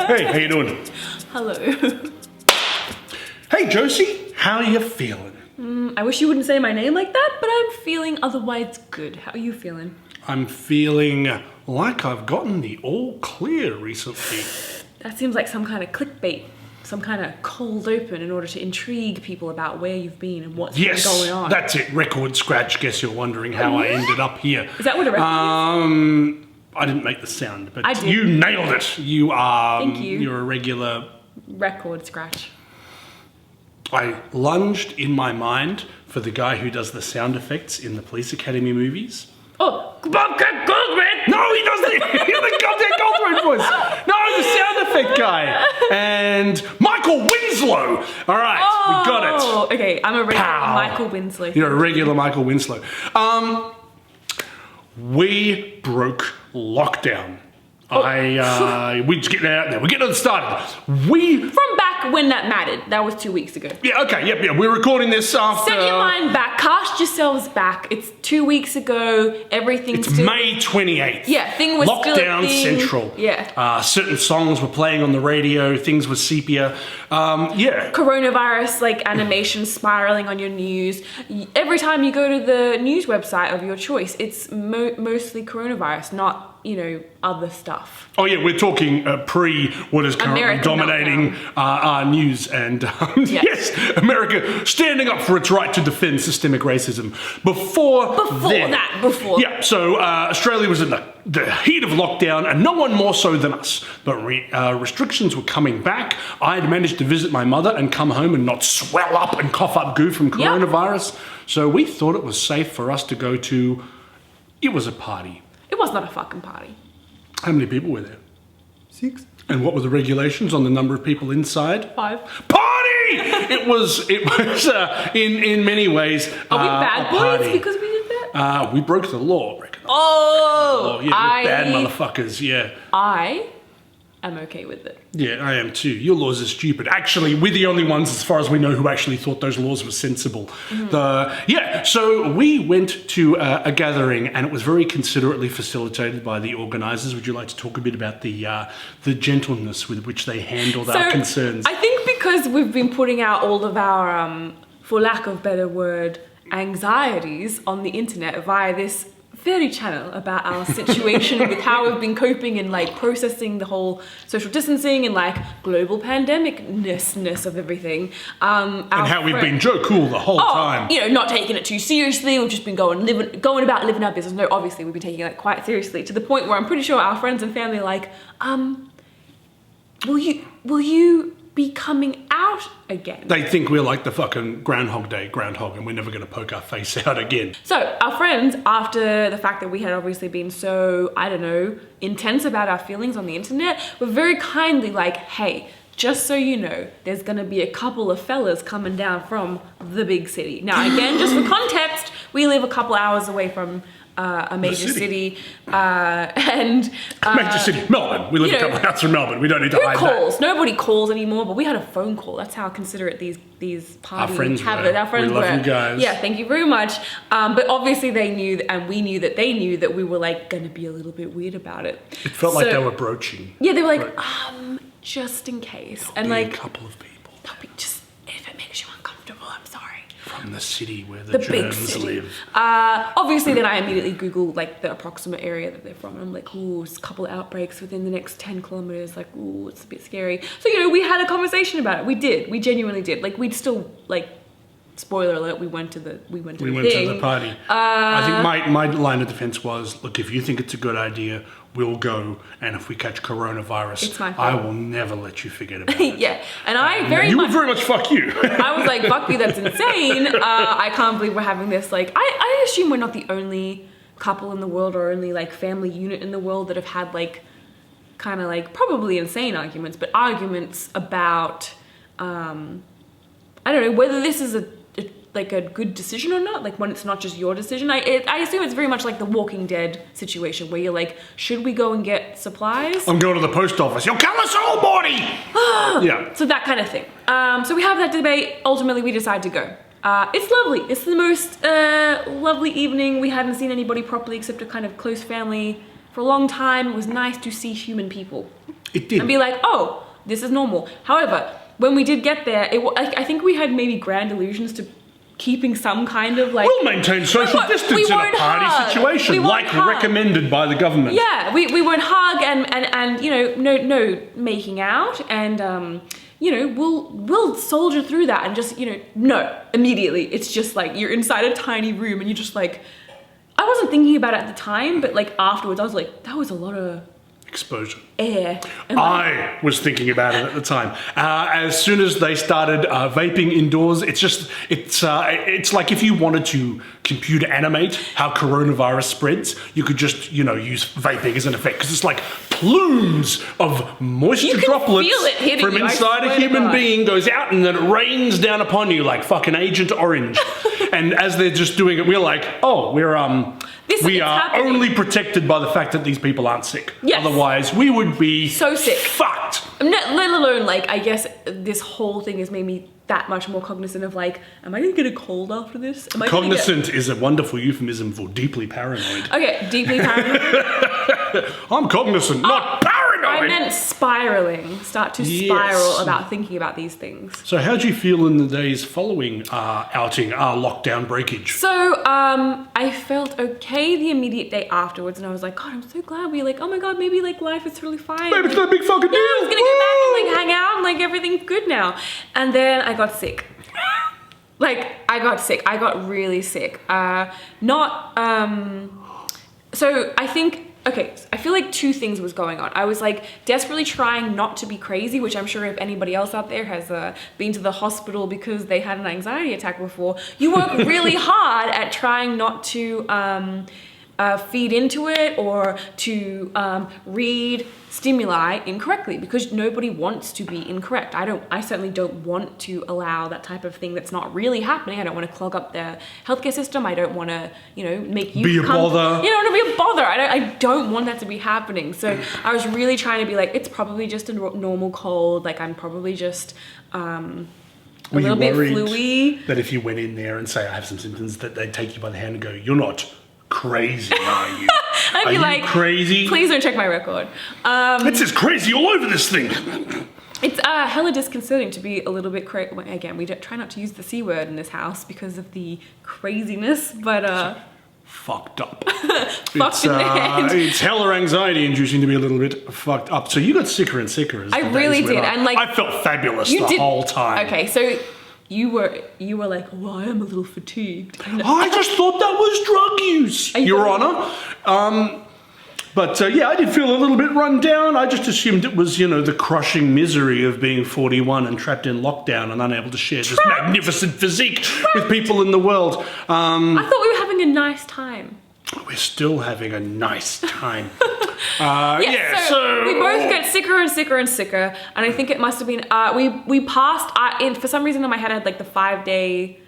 Hey, how you doing? Hello. Hey, Josie, how you feeling? I wish you wouldn't say my name like that, but I'm feeling otherwise good. How are you feeling? I'm feeling like I've gotten the all clear recently. That seems like some kind of clickbait, some kind of cold open in order to intrigue people about where you've been and what's been going on. That's it. Record scratch. Guess you're wondering how I ended up here. Is that what a record is? I didn't make the sound, but I did. you nailed it. You are. Thank you. You're a regular. Record scratch. I lunged in my mind for the guy who does the sound effects in the Police Academy movies. Oh, Bobcat Goldthwait! No, he doesn't. He's the goddamn Goldthwait voice. No, the sound effect guy. And Michael Winslow. All right, we got it. Oh, okay. I'm a regular Pow. Michael Winslow. You're a regular Michael Winslow. We broke lockdown. We just get out there. We're getting started. From back when that mattered. That was 2 weeks ago. Yeah, okay, yeah. We're recording this after. Set your mind back. Cast yourselves back. It's 2 weeks ago. Everything's It's still... May 28th. Yeah, thing was still a Lockdown thing. Central. Yeah. Certain songs were playing on the radio. Things were sepia. Yeah. Coronavirus, like animation spiraling on your news. Every time you go to the news website of your choice, it's mostly coronavirus, not, other stuff. Oh yeah, we're talking pre what is currently American dominating our news, and yes, America standing up for its right to defend systemic racism. Before that. Yeah, so Australia was in the heat of lockdown, and no one more so than us. But restrictions were coming back. I had managed to visit my mother and come home and not swell up and cough up goo from coronavirus. So we thought it was safe for us to go to. It was a party. It was not a fucking party. How many people were there? 6. And what were the regulations on the number of people inside? 5. Party! It was in many ways. Are we bad boys party. because we did that? We broke the law, I reckon. Oh, Yeah, we're bad motherfuckers. Yeah. I am okay with it. Yeah, I am too. Your laws are stupid. Actually, we're the only ones, as far as we know, who actually thought those laws were sensible. So we went to a gathering, and it was very considerately facilitated by the organisers. Would you like to talk a bit about the gentleness with which they handled our concerns? I think because we've been putting out all of our, for lack of better word, anxieties on the internet via this fairy channel about our situation with how we've been coping and like processing the whole social distancing and like global pandemic-ness of everything. And how we've been Joe Cool the whole time. Not taking it too seriously. We've just been going about living our business. No, obviously we've been taking it quite seriously to the point where I'm pretty sure our friends and family are like, will you be coming out again? They think we're like the fucking Groundhog Day groundhog, and we're never going to poke our face out again. So our friends, after the fact that we had obviously been so, intense about our feelings on the internet, were very kindly like, hey, just so you know, there's going to be a couple of fellas coming down from the big city. Now, again, just for context, we live a couple hours away from a major city. Major city, Melbourne. We live a couple of hours from Melbourne. We don't need to hide calls? Nobody calls anymore, but we had a phone call. That's how considerate these parties have it. Our friends were. We love you guys. Yeah, thank you very much. But obviously they knew, and we knew that they knew that we were like going to be a little bit weird about it. It felt like they were broaching. Yeah, they were like, just in case. There'll be a couple of people. Just if it makes you uncomfortable, I'm sorry. From the city where the germs live. Obviously, then I immediately Googled like the approximate area that they're from. And I'm like, ooh, it's a couple of outbreaks within the next 10 kilometers. Like, ooh, it's a bit scary. So, we had a conversation about it. We did. We genuinely did. Like, we'd still, like, spoiler alert, we went to the party. I think my line of defense was, look, if you think it's a good idea, we'll go, and if we catch coronavirus, it's my fault. I will never let you forget about it. Yeah, and I were very much fuck you. I was like, fuck you, that's insane. I can't believe we're having this, like, I assume we're not the only couple in the world or only, like, family unit in the world that have had, like, kind of, like, probably insane arguments, but arguments about, I don't know, whether this is a good decision or not, like when it's not just your decision. I assume it's very much like the Walking Dead situation where you're like, should we go and get supplies? I'm going to the post office. You'll kill us all, Morty! Yeah. So that kind of thing. So we have that debate. Ultimately, we decide to go. It's lovely. It's the most lovely evening. We hadn't seen anybody properly except a kind of close family for a long time, it was nice to see human people. It did. And be like, oh, this is normal. However, when we did get there, I think we had maybe grand illusions to keeping some kind of like... We'll maintain social distance in a party situation, like recommended by the government. Yeah, we won't hug and you know, no making out, and you know, we'll soldier through that and just, you know, no, immediately. It's just like you're inside a tiny room and you're just like, I wasn't thinking about it at the time, but like afterwards I was like, that was a lot of exposure. Air. I was thinking about it at the time. As soon as they started vaping indoors, it's like if you wanted to computer animate how coronavirus spreads, you could just, you know, use vaping as an effect, because it's like plumes of moisture droplets from inside a human being goes out and then it rains down upon you like fucking Agent Orange. And as they're just doing it, we're like, oh, we are only protected by the fact that these people aren't sick. Yes. Otherwise, we would be so sick. Fucked. Let alone, like, I guess this whole thing has made me that much more cognizant of, like, am I going to get a cold after this? Cognizant is a wonderful euphemism for deeply paranoid. Okay, deeply paranoid. I'm cognizant, not paranoid. I meant spiraling. Start to spiral about thinking about these things. So how did you feel in the days following our outing, our lockdown breakage? So, I felt okay the immediate day afterwards, and I was like, God, I'm so glad we, like, oh my God, maybe, like, life is totally fine. Maybe it's not a big fucking deal. Yeah, I was gonna go back and, like, hang out, and, like, everything's good now. And then I got sick. Like, I got sick. I got really sick. So I think, okay, I feel like two things was going on. I was like desperately trying not to be crazy, which I'm sure if anybody else out there has been to the hospital because they had an anxiety attack before, you work really hard at trying not to feed into it or to read stimuli incorrectly, because nobody wants to be incorrect. I certainly don't want to allow that type of thing that's not really happening. I don't want to clog up the healthcare system. I don't want to, you know, make you be a bother. You don't want to be a bother. I don't want that to be happening. So I was really trying to be like, it's probably just a normal cold. Like, I'm probably just a little bit flu-y. That if you went in there and say, I have some symptoms, that they'd take you by the hand and go, you're not crazy, are you? I'd be like, crazy? Please don't check my record. It says crazy all over this thing. It's hella disconcerting to be a little bit crazy. Again, we try not to use the C word in this house because of the craziness, but fucked up. Fucked in the head. It's hella anxiety inducing to be a little bit fucked up. So you got sicker and sicker as the days really went did, on. and like I felt fabulous the whole time. Okay, so you were like, well, I am a little fatigued. I just thought that was drug use, Your Honor. But yeah, I did feel a little bit run down. I just assumed it was, you know, the crushing misery of being 41 and trapped in lockdown and unable to share this magnificent physique with people in the world. I thought we were having a nice time. We're still having a nice time. So we both get sicker and sicker and sicker, and I think it must have been we passed. For some reason in my head I had like the 5-day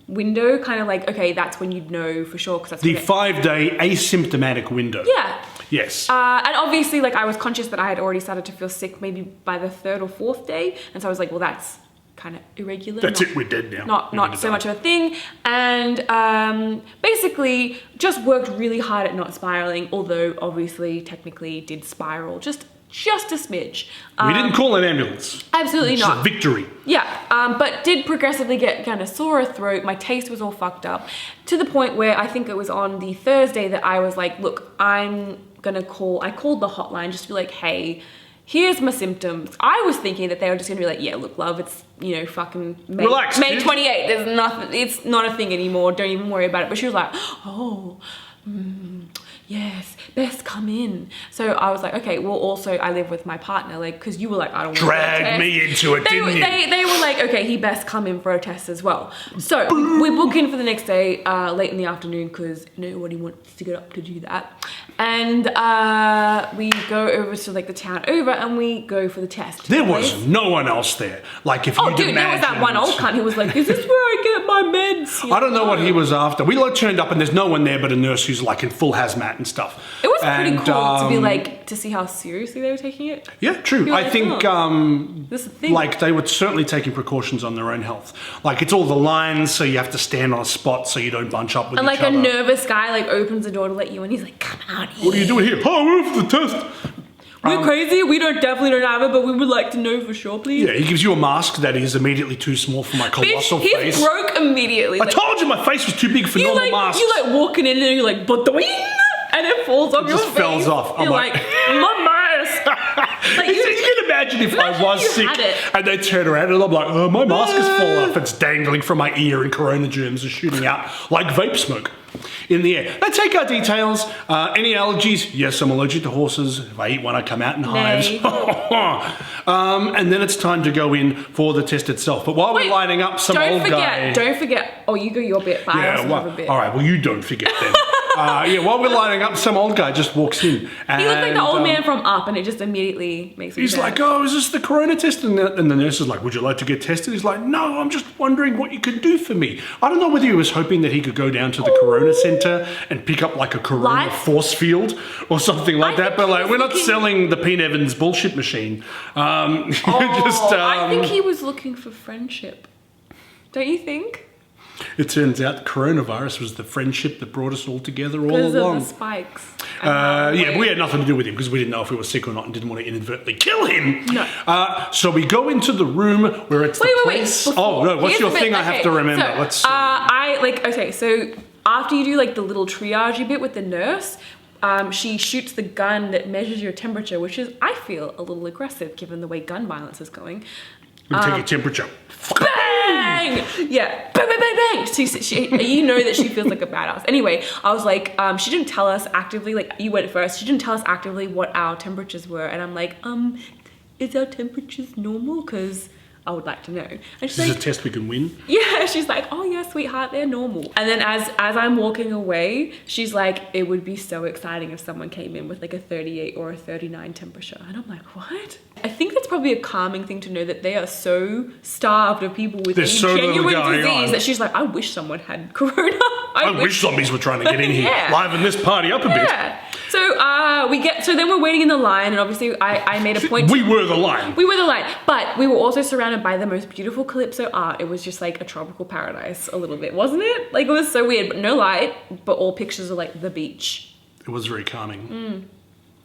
window, kind of like, okay, that's when you'd know for sure, because that's the 5-day asymptomatic window. Yeah. Yes. And obviously, like, I was conscious that I had already started to feel sick maybe by the 3rd or 4th day, and so I was like, well, that's kind of irregular. That's it, we're dead now. Not so much of a thing. And basically just worked really hard at not spiraling, although obviously technically did spiral just a smidge. We didn't call an ambulance. Absolutely not. It's a victory. Yeah, but did progressively get kind of sore throat. My taste was all fucked up to the point where I think it was on the Thursday that I was like, look, I called the hotline just to be like, hey, here's my symptoms. I was thinking that they were just gonna be like, yeah, look, love, it's, you know, fucking May 28th. There's nothing, it's not a thing anymore. Don't even worry about it. But she was like, yes, best come in. So I was like, okay, well, also I live with my partner, like, because you were like, I don't want to drag me into it, didn't you? They were like, okay, he best come in for a test as well. So we book in for the next day, late in the afternoon, because nobody wants to get up to do that. And we go over to like the town over, and we go for the test. There was no one else there. Like, if you dude, there was that one old cunt who was like, is this where I get my meds? I don't know what he was after. We like turned up and there's no one there but a nurse who's like in full hazmat and stuff. It was pretty cool to be like, to see how seriously they were taking it. Yeah, true. I think this is the thing. like they were certainly taking precautions on their own health. Like, it's all the lines, so you have to stand on a spot so you don't bunch up with each other. And like a nervous guy like opens the door to let you in. He's like, come What are you doing here? Oh, we're for the test. We're crazy. We definitely don't have it, but we would like to know for sure, please. Yeah, he gives you a mask that is immediately too small for my colossal Bitch, face. he's broke immediately. I told you my face was too big for normal masks. You like walking in and you're like, but the and it falls off your face. Just falls off. You're like, my mask. Like, you can imagine if I was sick and they turn around and I'm like, oh, my mask has fallen off. It's dangling from my ear and corona germs are shooting out like vape smoke in the air. They take our details. Any allergies? Yes, I'm allergic to horses. If I eat one, I come out in hives. And then it's time to go in for the test itself. But while we're lining up, some old guy... Don't forget. Oh, you go your bit, but I also have a bit. All right, well, you don't forget then. While we're lining up, some old guy just walks in. And, he looked like the old man from Up, and it just immediately makes me He's like, oh, is this the corona test? And the nurse is like, would you like to get tested? He's like, no, I'm just wondering what you could do for me. I don't know whether he was hoping that he could go down to the corona center and pick up like a corona force field or something like that. But like, we're not selling the Pete Evans bullshit machine. I think he was looking for friendship. Don't you think? It turns out coronavirus was the friendship that brought us all together all along. Because of the spikes. We had nothing to do with him because we didn't know if he was sick or not and didn't want to inadvertently kill him. No. So we go into the room where it's the place. Oh no! What's your thing? I have to remember. So, Let's. So after you do like the little triage bit with the nurse. She shoots the gun that measures your temperature, which is, I feel, a little aggressive given the way gun violence is going. We take your temperature. Bang! Yeah, bang, bang, bang, bang. You know that she feels like a badass. Anyway, I was like, she didn't tell us actively, like you went first, she didn't tell us actively what our temperatures were. And I'm like, is our temperatures normal? Because I would like to know. And she's this is a test we can win? Yeah, she's like, oh yeah, sweetheart, they're normal. And then as I'm walking away, she's like, it would be so exciting if someone came in with like a 38 or a 39 temperature. And I'm like, what? I think that's probably a calming thing to know that they are so starved of people with genuine disease that she's like, I wish someone had corona. I wish zombies were trying to get in here, liven this party up a bit. So then we're waiting in the line, and obviously I made a point. We were the line. We were the line, but we were also surrounded by the most beautiful calypso art. It was just like a tropical paradise a little bit, wasn't it? Like it was so weird, but no light, but all pictures of like the beach. It was very calming.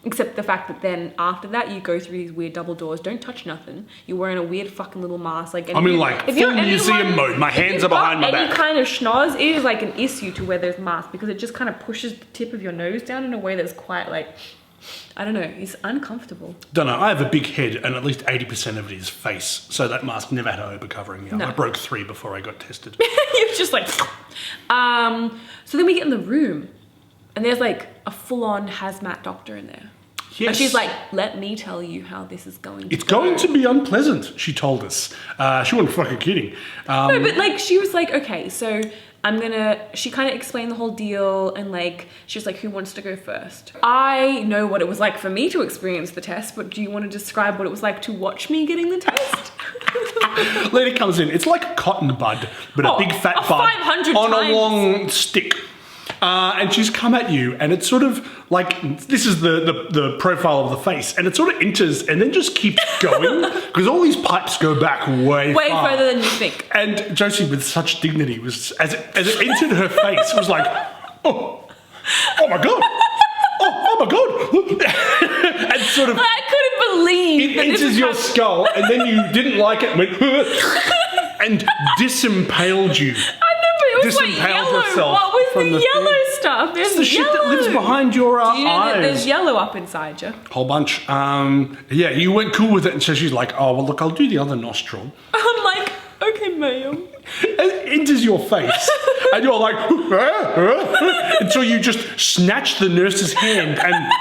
Except the fact that then after that you go through these weird double doors. Don't touch nothing. You're wearing a weird fucking little mask. Like I'm in like full museum mode. My hands are behind my back. Any kind of schnoz, it is like an issue to wear those masks because it just kind of pushes the tip of your nose down in a way that's quite like, I don't know, it's uncomfortable. Don't know. I have a big head and at least 80% of it is face. So that mask never had over covering me up. No. I broke 3 before I got tested. You're just like, so then we get in the room and there's like a full-on hazmat doctor in there. Yes. And she's like, let me tell you how this is going to It's going to be unpleasant, she told us. She wasn't fucking kidding. No, but like, she was like, okay, so she kind of explained the whole deal and like, she was like, who wants to go first? I know what it was like for me to experience the test, but do you want to describe what it was like to watch me getting the test? Lady comes in, it's like a cotton bud, but a big fat bud on a long stick. And she's come at you, and it's sort of like, this is the profile of the face, and it sort of enters and then just keeps going because all these pipes go back way far. Further than you think. And Josie, with such dignity, was as it entered her face, it was like, oh my god, oh my god, and sort of I couldn't believe it enters your skull, and then you didn't like it, and went and disimpaled you. It was like yellow. What was the yellow stuff? There's the shit that lives behind your eyes. Do you know that there's yellow up inside you? Whole bunch. Yeah, you weren't cool with it, and so she's like, oh, well, look, I'll do the other nostril. I'm like, okay, ma'am. It enters your face, and you're like, until you just snatched the nurse's hand and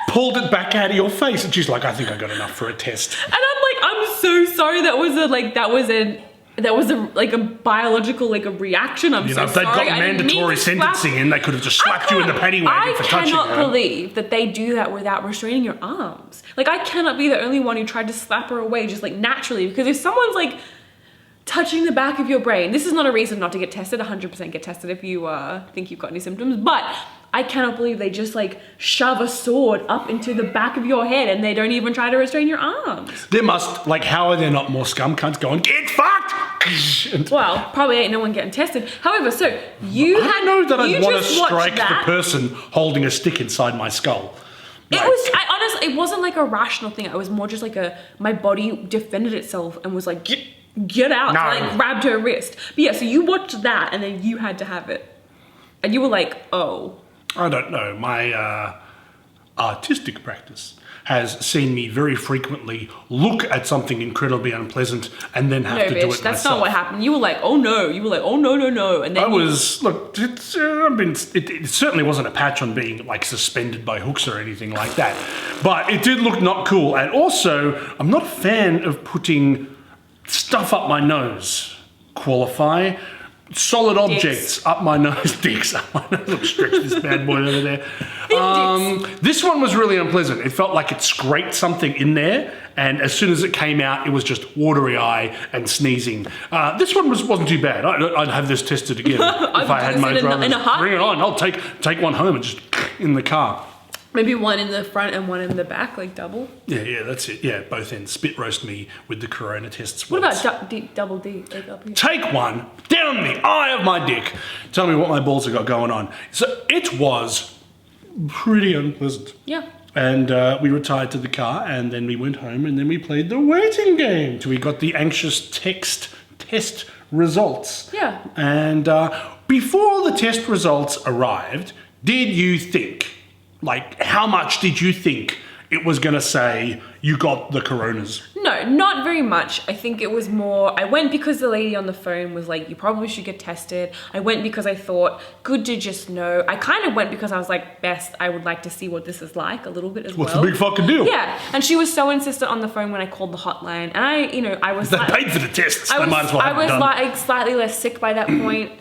pulled it back out of your face, and she's like, I think I got enough for a test. And I'm like, I'm so sorry. That was a biological a reaction. I'm so sorry. If they'd got mandatory sentencing in, they could have just slapped you in the paddy wagon for touching her. I cannot believe that they do that without restraining your arms. Like, I cannot be the only one who tried to slap her away just like naturally, because if someone's like touching the back of your brain, this is not a reason not to get tested. 100% get tested if you think you've got any symptoms, but I cannot believe they just like shove a sword up into the back of your head and they don't even try to restrain your arms. There must, like, how are there not more scum cunts going, get fucked? And Well, probably ain't no one getting tested. However, so you I don't know that I'd want to just watched strike the that. person holding a stick inside my skull. It was. I honestly, it wasn't like a rational thing. It was more just like my body defended itself and was like, get out. No. So I like, grabbed her wrist. But yeah, so you watched that and then you had to have it, and you were like, oh. I don't know. My artistic practice has seen me very frequently look at something incredibly unpleasant and then have No, to do bitch, it that's myself. not what happened. You were like, oh no. You were like, oh no, no, no. And then it certainly wasn't a patch on being like suspended by hooks or anything like that. But it did look not cool. And also, I'm not a fan of putting stuff up my nose. Qualify. Solid objects up my nose. Dicks up my nose. Look, stretch this bad boy over there. This one was really unpleasant. It felt like it scraped something in there, and as soon as it came out, it was just watery eye and sneezing. This one wasn't too bad. I'd have this tested again if I had my druthers. in a heartbeat. Bring it on. I'll take one home and just in the car. Maybe one in the front and one in the back, like double. Yeah, that's it. Yeah, both ends. Spit roast me with the corona tests. What about double D? Like up here? Take one down the eye of my dick. Tell me what my balls have got going on. So it was pretty unpleasant. Yeah. And we retired to the car, and then we went home, and then we played the waiting game till we got the anxious test results. Yeah. And before the test results arrived, did you think, like, how much did you think it was going to say you got the coronas? No, not very much. I think it was more, I went because the lady on the phone was like, you probably should get tested. I went because I thought, good to just know. I kind of went because I was like, best, I would like to see what this is like a little bit as What's well. the big fucking deal? Yeah, and she was so insistent on the phone when I called the hotline. And I was They like, paid for the tests. I They might as well have it done. like slightly less sick by that point.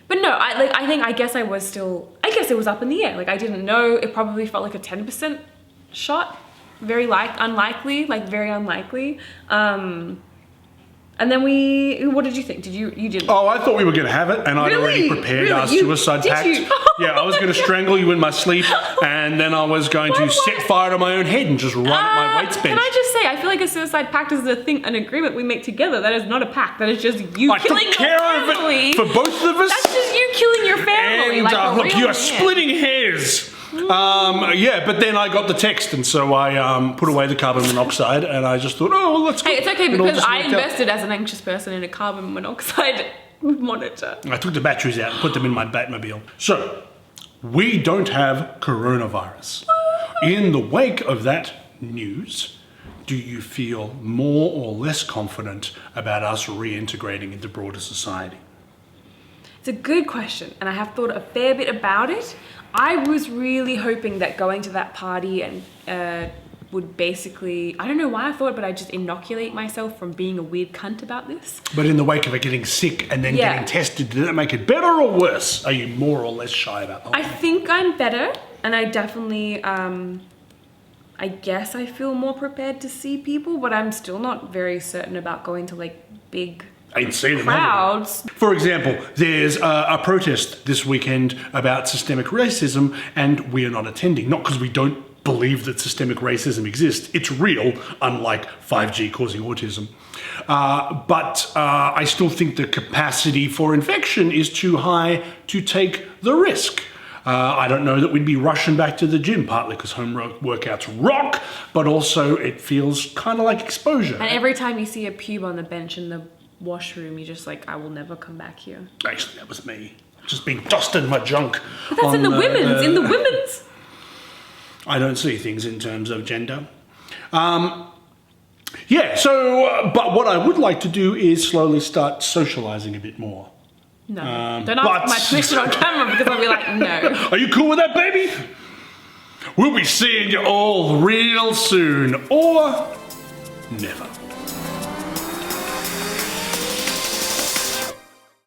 But no, I guess it was up in the air. Like, I didn't know. It probably felt like a 10% shot. Very unlikely. And then what did you think? You didn't? Oh, I thought we were going to have it, and I'd already prepared our suicide pact. Yeah, I was going to strangle you in my sleep, and then I was going to set fire to my own head and just run at my weights bench. Can I just say, I feel like a suicide pact is an agreement we make together. That is not a pact. That is just you I killing took your care family. of it for both of us. That's just you killing your family. And like a look, real you're man. splitting hairs. But then I got the text, and so I put away the carbon monoxide, and I just thought, oh, well, let's go. Hey, it's okay It all because just I worked out. invested as an anxious person in a carbon monoxide monitor. I took the batteries out and put them in my Batmobile. So, we don't have coronavirus. In the wake of that news, do you feel more or less confident about us reintegrating into broader society? It's a good question, and I have thought a fair bit about it. I was really hoping that going to that party and would basically, I don't know why I thought, but I'd just inoculate myself from being a weird cunt about this. But in the wake of it getting sick and then getting tested, did it make it better or worse? Are you more or less shy about that? I think I'm better, and I definitely, I guess I feel more prepared to see people, but I'm still not very certain about going to like big ain't seen them. crowds. For example, there's a protest this weekend about systemic racism, and we are not attending. Not because we don't believe that systemic racism exists. It's real, unlike 5G causing autism. But I still think the capacity for infection is too high to take the risk. I don't know that we'd be rushing back to the gym, partly because home workouts rock, but also it feels kind of like exposure. And every time you see a pube on the bench in the washroom, you're just like, I will never come back here. Actually, that was me. Just being tossed in my junk. But that's in the women's. I don't see things in terms of gender. But what I would like to do is slowly start socializing a bit more. No, don't ask my permission on camera because I'll be like, no. Are you cool with that, baby? We'll be seeing you all real soon, or never.